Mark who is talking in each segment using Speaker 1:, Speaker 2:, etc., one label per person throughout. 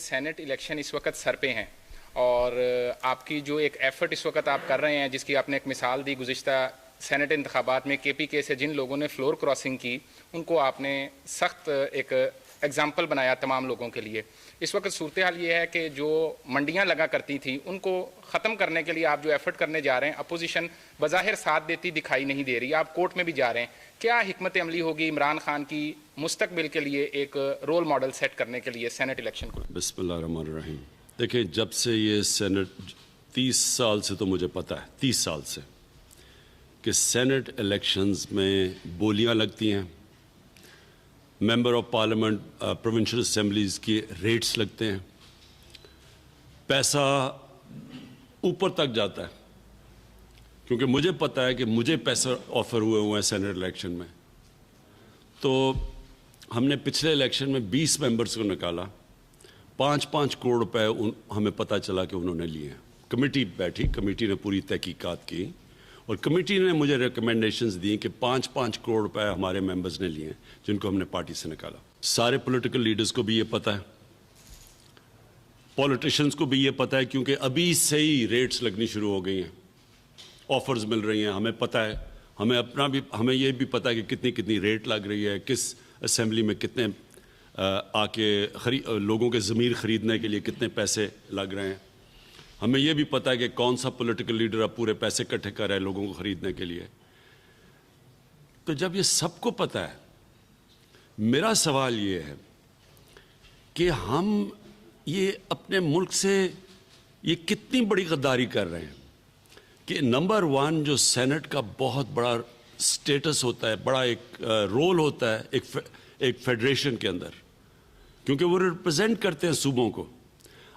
Speaker 1: Saint election اس وقت سر پہ ہیں اور آپ کی جو ایک ایفرٹ اس وقت آپ کر رہے ہیں، جس کی آپ نے ایک مثال دی گزشتہ سینٹ انتخابات میں کے پی کے سے جن لوگوں نے فلور کراسنگ کی، ان کو آپ نے سخت ایک ایگزامپل بنایا تمام لوگوں کے لیے۔ اس وقت صورتحال یہ ہے کہ جو منڈیاں لگا کرتی تھیں ان کو ختم کرنے کے لیے آپ جو ایفرٹ کرنے جا رہے ہیں، اپوزیشن بظاہر ساتھ دیتی دکھائی نہیں دے رہی، آپ کورٹ میں بھی جا رہے ہیں۔ کیا حکمت عملی ہوگی عمران خان کی مستقبل کے لیے ایک رول ماڈل سیٹ کرنے کے لیے سینٹ الیکشن کو؟
Speaker 2: بسم اللہ الرحمن الرحیم۔ دیکھیں، جب سے یہ سینٹ 30 سال سے تو مجھے پتہ ہے، 30 سال سے کہ سینٹ الیکشنز میں بولیاں لگتی ہیں، member of parliament provincial assemblies کی ریٹس لگتے ہیں، پیسہ اوپر تک جاتا ہے، کیونکہ مجھے پتہ ہے کہ مجھے پیسہ آفر ہوئے ہیں سینٹ الیکشن میں۔ تو ہم نے پچھلے الیکشن میں 20 ممبرز کو نکالا، 5-5 کروڑ روپے ہمیں پتہ چلا کہ انہوں نے لیے ہیں۔ کمیٹی بیٹھی، کمیٹی نے پوری تحقیقات کی اور کمیٹی نے مجھے ریکمنڈیشنز دی کہ 5-5 کروڑ روپے ہمارے ممبرز نے لیے ہیں جن کو ہم نے پارٹی سے نکالا۔ سارے پولیٹیکل لیڈرز کو بھی یہ پتہ ہے، پولیٹیشنز کو بھی یہ پتہ ہے، کیونکہ ابھی سے ہی ریٹس لگنی شروع ہو گئی ہیں، آفرز مل رہی ہیں، ہمیں پتہ ہے، ہمیں یہ بھی پتہ ہے کہ کتنی ریٹ لگ رہی ہے، کس اسمبلی میں کتنے آ کے لوگوں کے ضمیر خریدنے کے لیے کتنے پیسے لگ رہے ہیں۔ ہمیں یہ بھی پتہ ہے کہ کون سا پولیٹیکل لیڈر اب پورے پیسے اکٹھے کر رہا ہے لوگوں کو خریدنے کے لیے۔ تو جب یہ سب کو پتہ ہے، میرا سوال یہ ہے کہ ہم یہ اپنے ملک سے یہ کتنی بڑی غداری کر رہے ہیں کہ نمبر 1 جو سینٹ کا بہت بڑا سٹیٹس ہوتا ہے، بڑا ایک رول ہوتا ہے ایک فیڈریشن کے اندر، کیونکہ وہ ریپرزینٹ کرتے ہیں صوبوں کو۔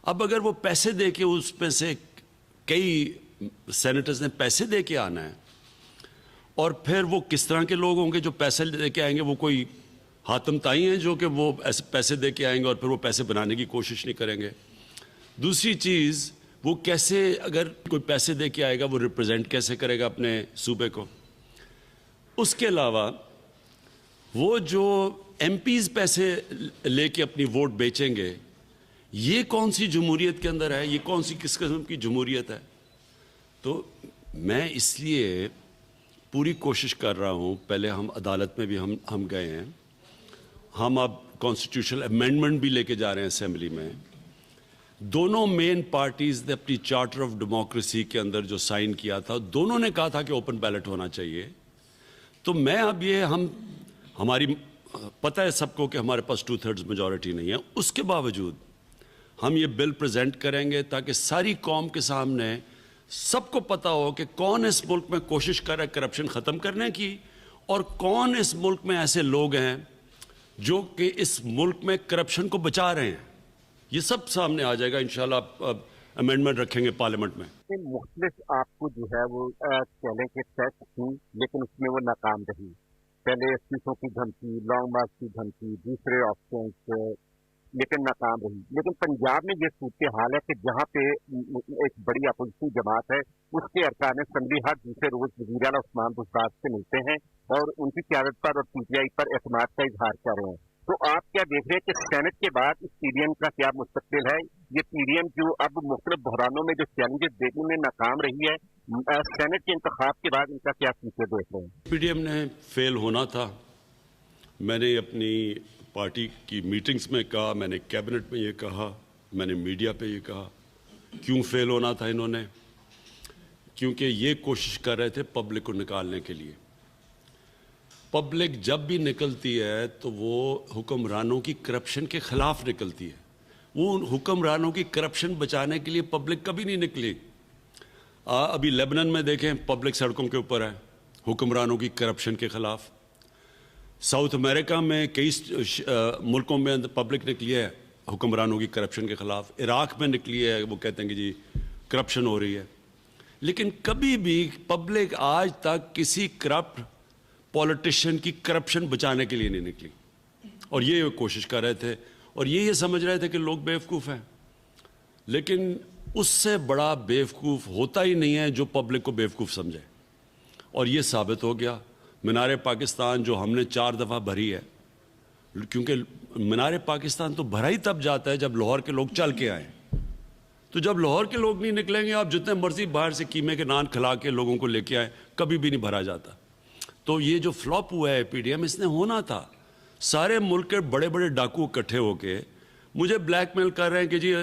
Speaker 2: اب اگر وہ پیسے دے کے اس میں سے کئی سینیٹرز نے پیسے دے کے آنا ہے، اور پھر وہ کس طرح کے لوگ ہوں گے جو پیسے دے کے آئیں گے؟ وہ کوئی حاتم تائی ہیں جو کہ وہ ایسے پیسے دے کے آئیں گے اور پھر وہ پیسے بنانے کی کوشش نہیں کریں گے؟ دوسری چیز، وہ کیسے، اگر کوئی پیسے دے کے آئے گا، وہ ریپرزینٹ کیسے کرے گا اپنے صوبے کو؟ اس کے علاوہ وہ جو ایم پیز پیسے لے کے اپنی ووٹ بیچیں گے، یہ کون سی جمہوریت کے اندر ہے؟ یہ کون سی کس قسم کی جمہوریت ہے؟ تو میں اس لیے پوری کوشش کر رہا ہوں، پہلے ہم عدالت میں بھی ہم گئے ہیں، ہم اب کانسٹیٹیوشنل امینڈمنٹ بھی لے کے جا رہے ہیں اسمبلی میں۔ دونوں مین پارٹیز نے اپنی چارٹر آف ڈیموکریسی کے اندر جو سائن کیا تھا، دونوں نے کہا تھا کہ اوپن بیلٹ ہونا چاہیے۔ تو میں اب یہ ہماری پتہ ہے سب کو کہ ہمارے پاس 2/3 میجورٹی نہیں ہے، اس کے باوجود ہم یہ بل پریزنٹ کریں گے تاکہ ساری قوم کے سامنے سب کو پتہ ہو کہ کون اس ملک میں کوشش کر رہا ہے کرپشن ختم کرنے کی، اور کون اس ملک میں ایسے لوگ ہیں جو کہ اس ملک میں کرپشن کو بچا رہے ہیں۔ یہ سب سامنے آ جائے گا انشاءاللہ، امینڈمنٹ رکھیں گے پارلیمنٹ میں۔
Speaker 3: مختلف آپ کو جو ہے وہ چیلنج سیٹ تھی، لیکن اس میں وہ ناکام رہی۔ پہلے استعفوں کی دھمکی، لانگ مارچ کی دھمکی، دوسرے آپشنز، لیکن ناکام رہی۔ لیکن پنجاب میں یہ صورتحال ہے کہ جہاں پہ ایک بڑی اپوزیشن جماعت ہے، اس کے ارکان اسمبلی ہر دوسرے روز وزیر اعلیٰ عثمان بزدار سے ملتے ہیں اور ان کی قیادت پر اور پی ٹی آئی پر اعتماد کا اظہار کر رہے ہیں۔ تو آپ کیا دیکھ رہے ہیں کہ سینٹ کے بعد اس پی ڈی ایم کا کیا مستقبل ہے؟ یہ پی ڈی ایم جو اب مختلف بحرانوں میں جو چیلنجز دینے میں ناکام رہی ہے، سینٹ کے انتخاب کے بعد ان کا کیا فیوچر دیکھ رہے ہیں؟
Speaker 2: پی ڈی ایم نے فیل ہونا تھا۔ میں نے اپنی پارٹی کی میٹنگز میں کہا، میں نے کیبنٹ میں یہ کہا، میں نے میڈیا پہ یہ کہا۔ کیوں فیل ہونا تھا انہوں نے؟ کیونکہ یہ کوشش کر رہے تھے پبلک کو نکالنے کے لیے۔ پبلک جب بھی نکلتی ہے تو وہ حکمرانوں کی کرپشن کے خلاف نکلتی ہے، وہ حکمرانوں کی کرپشن بچانے کے لیے پبلک کبھی نہیں نکلی۔ ابھی لیبنن میں دیکھیں، پبلک سڑکوں کے اوپر ہے حکمرانوں کی کرپشن کے خلاف۔ ساؤتھ امریکہ میں کئی ملکوں میں پبلک نکلی ہے حکمرانوں کی کرپشن کے خلاف۔ عراق میں نکلی ہے، وہ کہتے ہیں کہ جی کرپشن ہو رہی ہے۔ لیکن کبھی بھی پبلک آج تک کسی کرپٹ پولیٹیشین کی کرپشن بچانے کے لیے نہیں نکلی، اور یہ کوشش کر رہے تھے، اور یہ سمجھ رہے تھے کہ لوگ بیوقوف ہیں۔ لیکن اس سے بڑا بیوقوف ہوتا ہی نہیں ہے جو پبلک کو بیوقوف سمجھے، اور یہ ثابت ہو گیا۔ مینار پاکستان جو ہم نے 4 دفعہ بھری ہے، کیونکہ مینار پاکستان تو بھرا ہی تب جاتا ہے جب لاہور کے لوگ چل کے آئیں. تو جب لاہور کے لوگ نہیں نکلیں گے, آپ جتنے مرضی باہر سے قیمے کے نان کھلا کے لوگوں کو لے کے آئیں, کبھی بھی نہیں بھرا جاتا. تو یہ جو فلاپ ہوا ہے پی ڈی ایم, اس نے ہونا تھا. سارے ملک کے بڑے بڑے ڈاکو اکٹھے ہو کے مجھے بلیک میل کر رہے ہیں کہ جی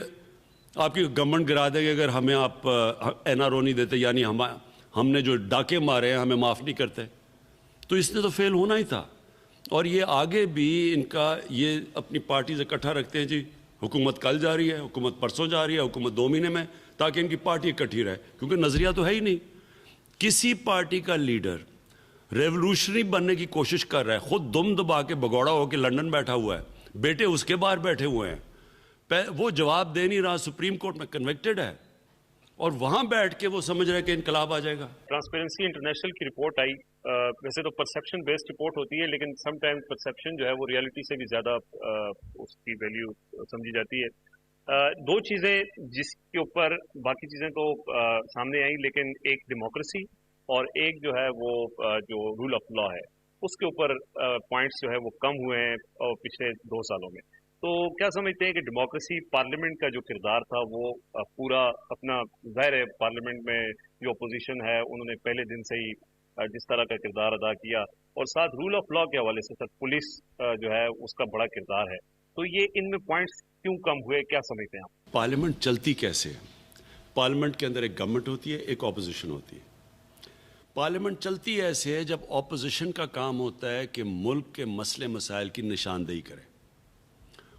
Speaker 2: آپ کی گورنمنٹ گرا دے گی اگر ہمیں آپ این آر او نہیں دیتے, یعنی ہم نے جو ڈاکے مارے ہیں ہمیں معاف نہیں کرتے. تو اس نے تو فیل ہونا ہی تھا. اور یہ آگے بھی ان کا یہ اپنی پارٹیز اکٹھا رکھتے ہیں, جی حکومت کل جا رہی ہے, حکومت پرسوں جا رہی ہے, حکومت 2 مہینے میں, تاکہ ان کی پارٹی اکٹھی رہے, کیونکہ نظریہ تو ہے ہی نہیں. کسی پارٹی کا لیڈر ریولوشنری بننے کی کوشش کر رہا ہے, خود دم دبا کے بگوڑا ہو کے لندن بیٹھا ہوا ہے, بیٹے اس کے باہر بیٹھے ہوئے ہیں, وہ جواب دے نہیں رہا, سپریم کورٹ میں کنوکٹڈ ہے, اور وہاں بیٹھ کے وہ سمجھ رہے کہ انقلاب آ جائے گا.
Speaker 4: ٹرانسپیرنسی انٹرنیشنل کی رپورٹ آئی, ویسے تو پرسیپشن بیسڈ رپورٹ ہوتی ہے, لیکن سم ٹائم پرسیپشن جو ہے وہ ریالٹی سے بھی زیادہ اس کی ویلیو سمجھی جاتی ہے. 2 چیزیں جس کے اوپر باقی چیزیں تو سامنے آئیں, لیکن ایک ڈیموکریسی اور ایک جو ہے وہ جو رول آف لا ہے, اس کے اوپر پوائنٹس جو ہے وہ کم ہوئے ہیں پچھلے 2 سالوں میں. تو کیا سمجھتے ہیں کہ ڈیموکریسی پارلیمنٹ کا جو کردار تھا وہ پورا اپنا, ظاہر ہے پارلیمنٹ میں جو اپوزیشن ہے انہوں نے پہلے دن سے ہی جس طرح کا کردار ادا کیا, اور ساتھ رول آف لا کے حوالے سے ساتھ پولیس جو ہے اس کا بڑا کردار ہے, تو یہ ان میں پوائنٹس کیوں کم ہوئے, کیا سمجھتے ہیں آپ؟
Speaker 2: پارلیمنٹ چلتی کیسے ہے؟ پارلیمنٹ کے اندر ایک گورنمنٹ ہوتی ہے, ایک اپوزیشن ہوتی ہے. پارلیمنٹ چلتی ایسے ہے جب اپوزیشن کا کام ہوتا ہے کہ ملک کے مسئلے مسائل کی نشاندہی کرے,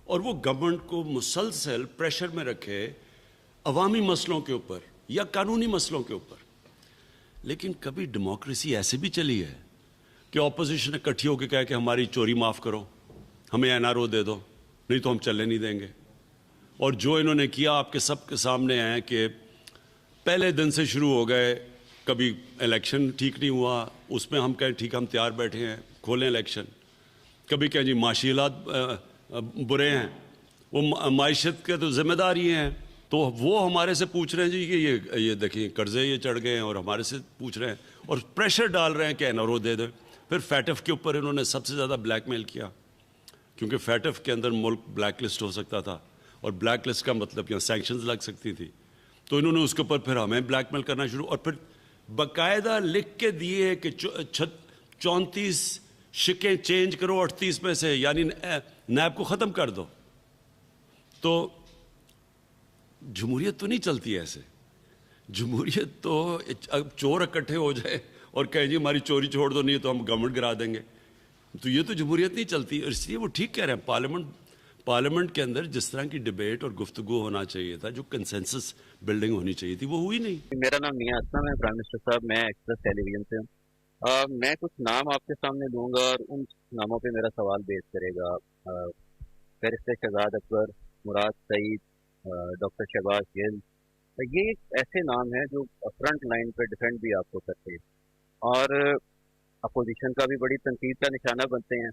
Speaker 2: اور وہ گورنمنٹ کو مسلسل پریشر میں رکھے عوامی مسئلوں کے اوپر یا قانونی مسئلوں کے اوپر. لیکن کبھی ڈیموکریسی ایسے بھی چلی ہے کہ اپوزیشن اکٹھی ہو کے کہے کہ ہماری چوری معاف کرو, ہمیں این آر او دے دو, نہیں تو ہم چلنے نہیں دیں گے. اور جو انہوں نے کیا آپ کے سب کے سامنے ہے کہ پہلے دن سے شروع ہو گئے, کبھی الیکشن ٹھیک نہیں ہوا, اس میں ہم کہیں ٹھیک ہم تیار بیٹھے ہیں کھولیں الیکشن, کبھی کہیں جی معاشی حالات برے ہیں, وہ معیشت کے تو ذمہ دار ہی ہیں, تو وہ ہمارے سے پوچھ رہے ہیں جی کہ یہ دیکھیں قرضے یہ چڑھ گئے ہیں, اور ہمارے سے پوچھ رہے ہیں اور پریشر ڈال رہے ہیں کہ این آر او دے دیں. پھر فیٹف کے اوپر انہوں نے سب سے زیادہ بلیک میل کیا, کیونکہ فیٹف کے اندر ملک بلیک لسٹ ہو سکتا تھا, اور بلیک لسٹ کا مطلب کہ سینکشنز لگ سکتی تھی. تو انہوں نے اس کے اوپر پھر ہمیں بلیک میل کرنا شروع, اور پھر باقاعدہ لکھ کے دیے کہ 34 شکیں چینج کرو 38 میں سے, یعنی نیب کو ختم کر دو. تو جمہوریت تو نہیں چلتی ایسے. جمہوریت تو اب چور اکٹھے ہو جائے اور کہیں جی ہماری چوری چھوڑ دو, نہیں تو ہم گورنمنٹ گرا دیں گے, تو یہ تو جمہوریت نہیں چلتی. اور اس لیے وہ ٹھیک کہہ رہے ہیں, پارلیمنٹ کے اندر جس طرح کی ڈیبیٹ اور گفتگو ہونا چاہیے تھا, جو کنسنسس بلڈنگ ہونی چاہیے تھی, وہ ہوئی نہیں.
Speaker 3: میرا نام میاں اسلم ہے پرائم منسٹر صاحب, میں ایکسپریس ٹیلی ویژن سے ہوں. میں کچھ نام آپ کے سامنے لوں گا اور ان ناموں پہ میرا سوال بیس کرے گا. بیرسٹر شہزاد اکبر, مراد سعید, ڈاکٹر شہباز گل, یہ ایسے نام ہیں جو فرنٹ لائن پہ ڈیفینڈ بھی آپ کو کرتے ہیں اور اپوزیشن کا بھی بڑی تنقید کا نشانہ بنتے ہیں.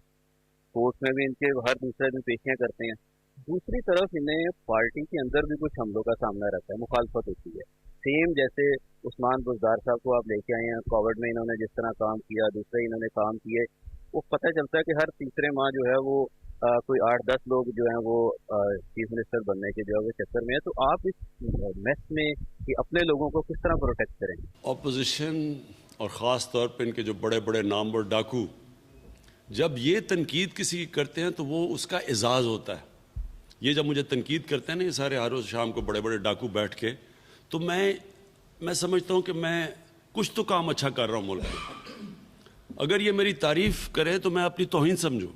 Speaker 3: کورٹ میں بھی ان کے ہر دوسرے دن پیشیاں کرتے ہیں. دوسری طرف انہیں پارٹی کے اندر بھی کچھ حملوں کا سامنا رہتا ہے, مخالفت ہوتی ہے. سیم جیسے عثمان بزدار صاحب کو آپ لے کے آئے ہیں, کووڈ میں انہوں نے جس طرح کام کیا, دوسرے انہوں نے کام کیے, وہ پتہ چلتا ہے کہ ہر تیسرے ماہ جو ہے وہ کوئی 8-10 لوگ جو ہیں وہ چیف منسٹر بننے کے جو ہے وہ چکر میں ہے. تو آپ اس میس میں کہ اپنے لوگوں کو کس طرح پروٹیکٹ کریں گے؟
Speaker 2: اپوزیشن اور خاص طور پہ ان کے جو بڑے بڑے نامور ڈاکو جب یہ تنقید کسی کی کرتے ہیں تو وہ اس کا اعزاز ہوتا ہے. یہ جب مجھے تنقید کرتے ہیں نا یہ سارے ہر روز شام کو بڑے بڑے ڈاکو بیٹھ کے, تو میں سمجھتا ہوں کہ میں کچھ تو کام اچھا کر رہا ہوں ملک میں. اگر یہ میری تعریف کرے تو میں اپنی توہین سمجھوں,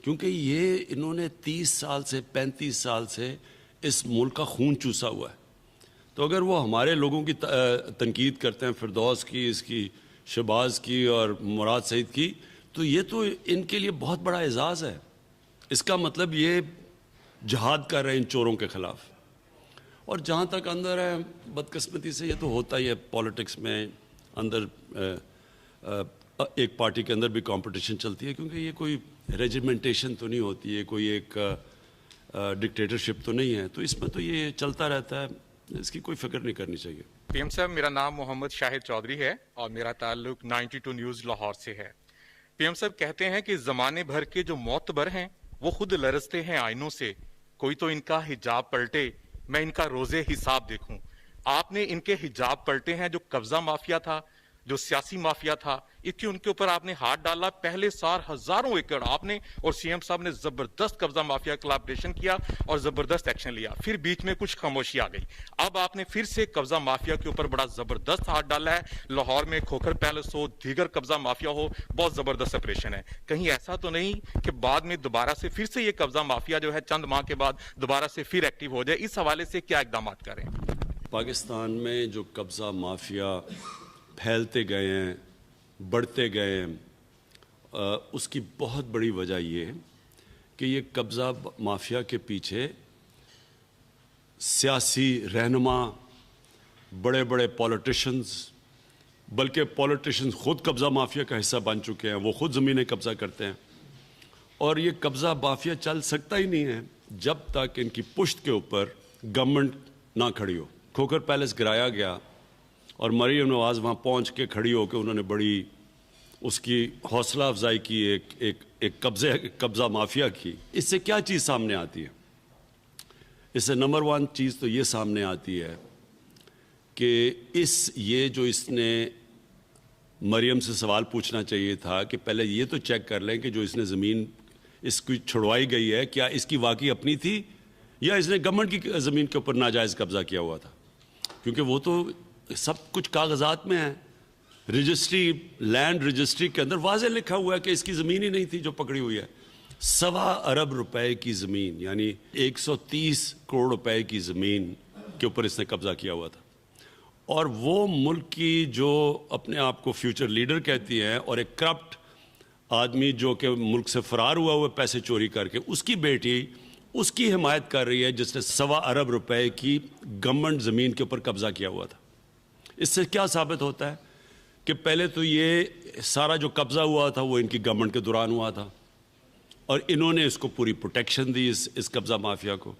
Speaker 2: کیونکہ یہ انہوں نے 30 سال سے 35 سال سے اس ملک کا خون چوسا ہوا ہے. تو اگر وہ ہمارے لوگوں کی تنقید کرتے ہیں, فردوس کی, اس کی, شہباز کی اور مراد سعید کی, تو یہ تو ان کے لیے بہت بڑا اعزاز ہے. اس کا مطلب یہ جہاد کر رہے ہیں ان چوروں کے خلاف. اور جہاں تک اندر ہے, بدقسمتی سے یہ تو ہوتا ہی ہے پالیٹکس میں, اندر ایک پارٹی کے اندر بھی کمپٹیشن چلتی ہے, کیونکہ یہ کوئی ریجیمنٹیشن تو نہیں ہوتی ہے, کوئی ایک ڈکٹیٹرشپ تو نہیں ہے, تو اس میں تو یہ چلتا رہتا ہے, اس کی کوئی فکر نہیں کرنی چاہیے.
Speaker 5: پی ایم صاحب, میرا نام محمد شاہد چودھری ہے اور میرا تعلق 92 نیوز لاہور سے ہے. پی ایم صاحب کہتے ہیں کہ زمانے بھر کے جو معتبر ہیں وہ خود لرزتے ہیں آئینوں سے، کوئی تو ان کا حجاب پلٹے، میں ان کا روزے حساب دیکھوں۔ آپ نے ان کے حجاب پلٹے ہیں، جو قبضہ مافیا تھا، جو سیاسی مافیا تھا، ان کے اوپر آپ نے ہاتھ ڈالا۔ پہلے سال ہزاروں ایکڑ آپ نے اور سی ایم صاحب نے زبردست قبضہ مافیا کے خلاف آپریشن کیا اور زبردست ایکشن لیا، پھر بیچ میں کچھ خاموشی آ گئی۔ اب آپ نے پھر سے قبضہ مافیا کے اوپر بڑا زبردست ہاتھ ڈالا ہے، لاہور میں کھوکھر پیلس ہو، دیگر قبضہ مافیا ہو، بہت زبردست آپریشن ہے۔ کہیں ایسا تو نہیں کہ بعد میں دوبارہ سے پھر سے یہ قبضہ مافیا جو ہے چند ماہ کے بعد دوبارہ سے پھر ایکٹیو ہو جائے؟ اس حوالے سے کیا اقدامات کریں؟
Speaker 2: پاکستان میں جو قبضہ مافیا پھیلتے گئے ہیں، بڑھتے گئے ہیں، اس کی بہت بڑی وجہ یہ ہے کہ یہ قبضہ مافیا کے پیچھے سیاسی رہنما، بڑے بڑے پولیٹیشنز، بلکہ پولیٹیشنز خود قبضہ مافیا کا حصہ بن چکے ہیں، وہ خود زمینیں قبضہ کرتے ہیں۔ اور یہ قبضہ مافیا چل سکتا ہی نہیں ہے جب تک ان کی پشت کے اوپر گورنمنٹ نہ کھڑی ہو۔ کھوکھر پیلس گرایا گیا اور مریم نواز وہاں پہنچ کے کھڑی ہو کے انہوں نے بڑی اس کی حوصلہ افزائی کی، ایک قبضہ مافیا کی۔ اس سے کیا چیز سامنے آتی ہے؟ اس سے نمبر 1 چیز تو یہ سامنے آتی ہے کہ اس نے مریم سے سوال پوچھنا چاہیے تھا کہ پہلے یہ تو چیک کر لیں کہ جو اس نے زمین اس کی چھڑوائی گئی ہے کیا اس کی واقعی اپنی تھی یا اس نے گورنمنٹ کی زمین کے اوپر ناجائز قبضہ کیا ہوا تھا، کیونکہ وہ تو سب کچھ کاغذات میں ہے۔ رجسٹری، لینڈ رجسٹری کے اندر واضح لکھا ہوا ہے کہ اس کی زمین ہی نہیں تھی جو پکڑی ہوئی ہے۔ 1.25 ارب روپے کی زمین، یعنی 130 کروڑ روپے کی زمین کے اوپر اس نے قبضہ کیا ہوا تھا، اور وہ ملک کی جو اپنے آپ کو فیوچر لیڈر کہتی ہیں اور ایک کرپٹ آدمی جو کہ ملک سے فرار ہوا ہوا پیسے چوری کر کے، اس کی بیٹی اس کی حمایت کر رہی ہے جس نے 1.25 ارب روپے کی گورنمنٹ زمین کے اوپر قبضہ کیا ہوا تھا۔ اس سے کیا ثابت ہوتا ہے کہ پہلے تو یہ سارا جو قبضہ ہوا تھا وہ ان کی گورنمنٹ کے دوران ہوا تھا اور انہوں نے اس کو پوری پروٹیکشن دی اس قبضہ مافیا کو۔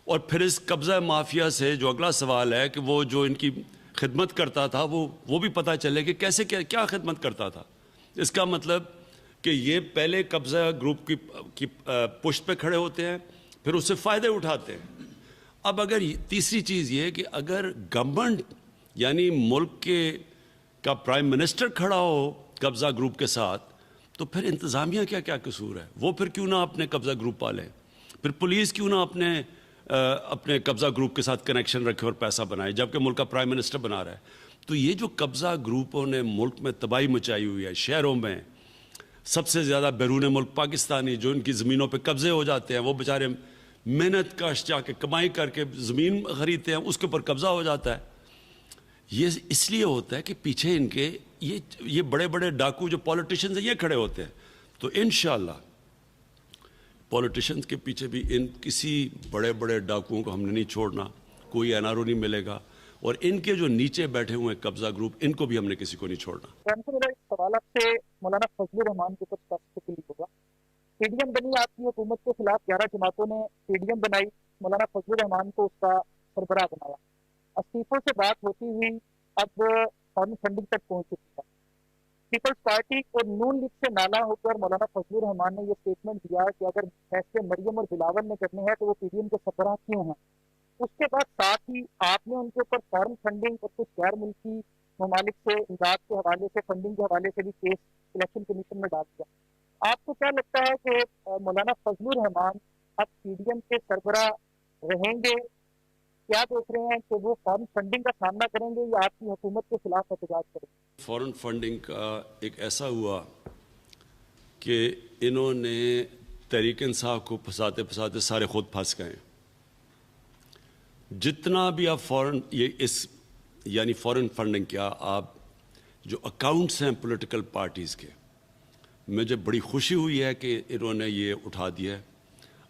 Speaker 2: اور پھر اس قبضہ مافیا سے جو اگلا سوال ہے کہ وہ جو ان کی خدمت کرتا تھا وہ بھی پتہ چلے کہ کیسے کیا خدمت کرتا تھا۔ اس کا مطلب کہ یہ پہلے قبضہ گروپ کی پشت پہ کھڑے ہوتے ہیں، پھر اس سے فائدے اٹھاتے ہیں۔ اب اگر تیسری چیز یہ کہ اگر گورنمنٹ یعنی ملک کا پرائم منسٹر کھڑا ہو قبضہ گروپ کے ساتھ، تو پھر انتظامیہ کیا قصور ہے؟ وہ پھر کیوں نہ اپنے قبضہ گروپ پالے؟ پھر پولیس کیوں نہ اپنے قبضہ گروپ کے ساتھ کنیکشن رکھے اور پیسہ بنائے جبکہ ملک کا پرائم منسٹر بنا رہا ہے؟ تو یہ جو قبضہ گروپوں نے ملک میں تباہی مچائی ہوئی ہے، شہروں میں سب سے زیادہ بیرون ملک پاکستانی جو ان کی زمینوں پہ قبضے ہو جاتے ہیں، وہ بیچارے محنت کاش جا کے کمائی کر کے زمین خریدتے ہیں، اس کے اوپر قبضہ ہو جاتا ہے۔ یہ اس لیے ہوتا ہے کہ پیچھے ان کے یہ بڑے بڑے ڈاکو جو پولیٹیشنز ہیں یہ کھڑے ہوتے ہیں۔ تو انشاءاللہ پولیٹیشنز کے پیچھے بھی کسی بڑے بڑے ڈاکوؤں کو ہم نے نہیں چھوڑنا، کوئی این آر او نہیں ملے گا، اور ان کے جو نیچے بیٹھے ہوئے قبضہ گروپ ان کو بھی ہم نے کسی کو نہیں چھوڑنا۔
Speaker 6: میرا ایک سوال آپ سے مولانا فضل الرحمان کے کچھ تفصیل ہوگا۔ پی ڈی ایم بنی، آپ کی حکومت کے خلاف 11 جماعتوں نے پی ڈی ایم بنائی، مولانا فضل الرحمان کو اس کا سربراہ بنایا۔ استعفوں سے بات ہوتی ہوئی اب فارن فنڈنگ تک پہنچ چکی ہے۔ پیپلز پارٹی اور نون لیگ سے نالا ہو کر مولانا فضل الرحمان نے یہ سٹیٹمنٹ دیا کہ اگر فیصلے مریم اور بلاول نے کرنے ہیں تو وہ پی ڈی ایم کے سربراہ کیوں ہیں۔ اس کے بعد ساتھ ہی آپ نے ان کے اوپر فارن فنڈنگ اور کچھ غیر ملکی ممالک سے امداد کے حوالے سے، فنڈنگ کے حوالے سے بھی کیس الیکشن کمیشن میں ڈال دیا۔ آپ کو کیا لگتا ہے کہ مولانا فضل الرحمان اب پی ڈی ایم کے سربراہ رہیں گے؟ کیا دیکھ رہے ہیں کہ وہ فارن فنڈنگ کا سامنا کریں گے یا آپ کی حکومت کے خلاف احتجاج کریں گے؟
Speaker 2: فارن فنڈنگ کا ایک ایسا ہوا کہ انہوں نے تحریک انصاف کو پھنساتے سارے خود پھنس گئے۔ جتنا بھی آپ یعنی فارن فنڈنگ کیا، آپ جو اکاؤنٹس ہیں پولیٹیکل پارٹیز کے، مجھے بڑی خوشی ہوئی ہے کہ انہوں نے یہ اٹھا دیا ہے۔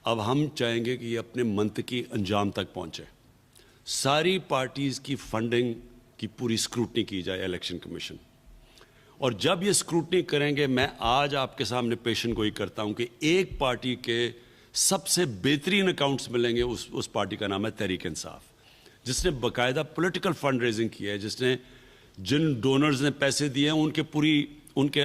Speaker 2: اب ہم چاہیں گے کہ یہ اپنے منطقی انجام تک پہنچے۔ ساری پارٹیز کی فنڈنگ کی پوری اسکروٹنی کی جائے الیکشن کمیشن، اور جب یہ اسکروٹنی کریں گے، میں آج آپ کے سامنے پیشن گوئی کرتا ہوں کہ ایک پارٹی کے سب سے بہترین اکاؤنٹس ملیں گے، اس پارٹی کا نام ہے تحریک انصاف، جس نے باقاعدہ پولیٹیکل فنڈ ریزنگ کی ہے، جس نے جن ڈونرز نے پیسے دیے ہیں ان کے